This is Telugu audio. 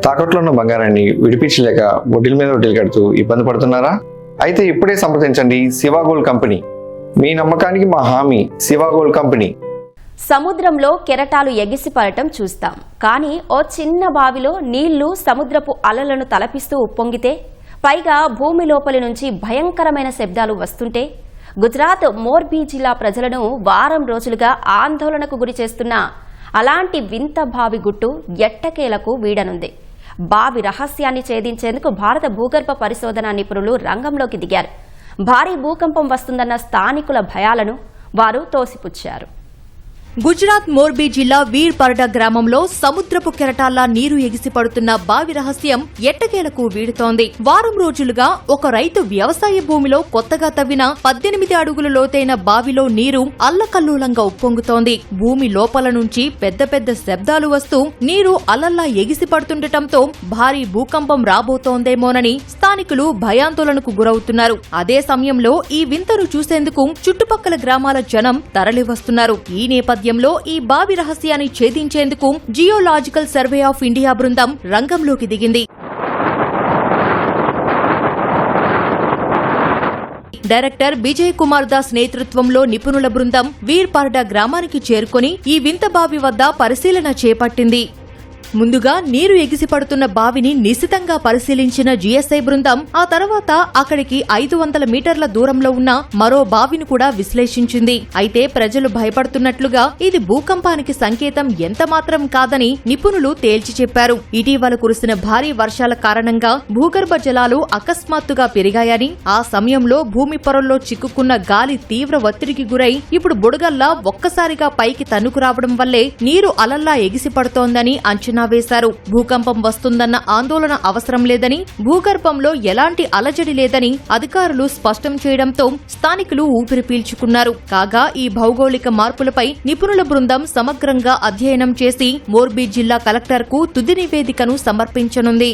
తాకట్లో ఉన్న బంగారాన్ని విడిపించలేక వడ్డీల మీద వడ్డీలు కడుతూ ఇబ్బంది పడుతున్నారా? అయితే ఇప్పుడే సంప్రదించండి శివ గోల్డ్ కంపెనీ. మీ నమ్మకానికి మా హామీ శివ గోల్డ్ కంపెనీ. సముద్రంలో కెరటాలు ఎగిసిపడటం చూస్తాం, కానీ ఓ చిన్న బావిలో నీళ్లు సముద్రపు అలలను తలపిస్తూ ఉప్పొంగితే, పైగా భూమి లోపలి నుంచి భయంకరమైన శబ్దాలు వస్తుంటే, గుజరాత్ మోర్బీ జిల్లా ప్రజలను వారం రోజులుగా ఆందోళనకు గురి చేస్తున్న అలాంటి వింత బావి గుట్టు ఎట్టకేలకు వీడనుంది. బావి రహస్యాన్ని ఛేదించేందుకు భారత భూగర్భ పరిశోధనా నిపుణులు రంగంలోకి దిగారు. భారీ భూకంపం వస్తుందన్న స్థానికుల భయాలను వారు తోసిపుచ్చారు. గుజరాత్ మోర్బీ జిల్లా వీర్పర్డా గ్రామంలో సముద్రపు కెరటాల్లా నీరు ఎగిసిపడుతున్న బావి రహస్యం ఎట్టకేలకు వీడుతోంది. వారం రోజులుగా ఒక రైతు వ్యవసాయ భూమిలో కొత్తగా తవ్విన 18 అడుగుల లోతైన బావిలో నీరు అల్లకల్లోలంగా ఉప్పొంగుతోంది. భూమి లోపల నుంచి పెద్ద పెద్ద శబ్దాలు వస్తూ నీరు అలల్లా ఎగిసిపడుతుండటంతో భారీ భూకంపం రాబోతోందేమోనని స్థానికులు భయాందోళనకు గురవుతున్నారు. అదే సమయంలో ఈ వింతను చూసేందుకు చుట్టుపక్కల గ్రామాల జనం తరలివస్తున్నారు. ఈ నేపథ్యంలో ఈ బావి రహస్యాన్ని ఛేదించేందుకు జియోలాజికల్ సర్వే ఆఫ్ ఇండియా బృందం రంగంలోకి దిగింది. డైరెక్టర్ విజయ్ కుమార్ దాస్ నేతృత్వంలో నిపుణుల బృందం వీర్పర్డా గ్రామానికి చేరుకుని ఈ వింత బావి వద్ద పరిశీలన చేపట్టింది. ముందుగా నీరు ఎగిసిపడుతున్న బావిని నిశితంగా పరిశీలించిన జీఎస్ఐ బృందం ఆ తర్వాత అక్కడికి 500 మీటర్ల దూరంలో ఉన్న మరో బావిని కూడా విశ్లేషించింది. అయితే ప్రజలు భయపడుతున్నట్లుగా ఇది భూకంపానికి సంకేతం ఎంతమాత్రం కాదని నిపుణులు తేల్చి చెప్పారు. ఇటీవల కురిసిన భారీ వర్షాల కారణంగా భూగర్భ జలాలు అకస్మాత్తుగా పెరిగాయని, ఆ సమయంలో భూమి పొరల్లో చిక్కుకున్న గాలి తీవ్ర ఒత్తిడికి గురై ఇప్పుడు బుడగల్లా ఒక్కసారిగా పైకి తన్నుకురావడం వల్లే నీరు అలల్లా ఎగిసిపడుతోందని అంచనా వేశారు. భూకంపం వస్తుందన్న ఆందోళన అవసరం లేదని, భూగర్భంలో ఎలాంటి అలజడి లేదని అధికారులు స్పష్టం చేయడంతో స్థానికులు ఊపిరి పీల్చుకున్నారు. కాగా ఈ భౌగోళిక మార్పులపై నిపుణుల బృందం సమగ్రంగా అధ్యయనం చేసి మోర్బీ జిల్లా కలెక్టర్కు తుది నివేదికను సమర్పించనుంది.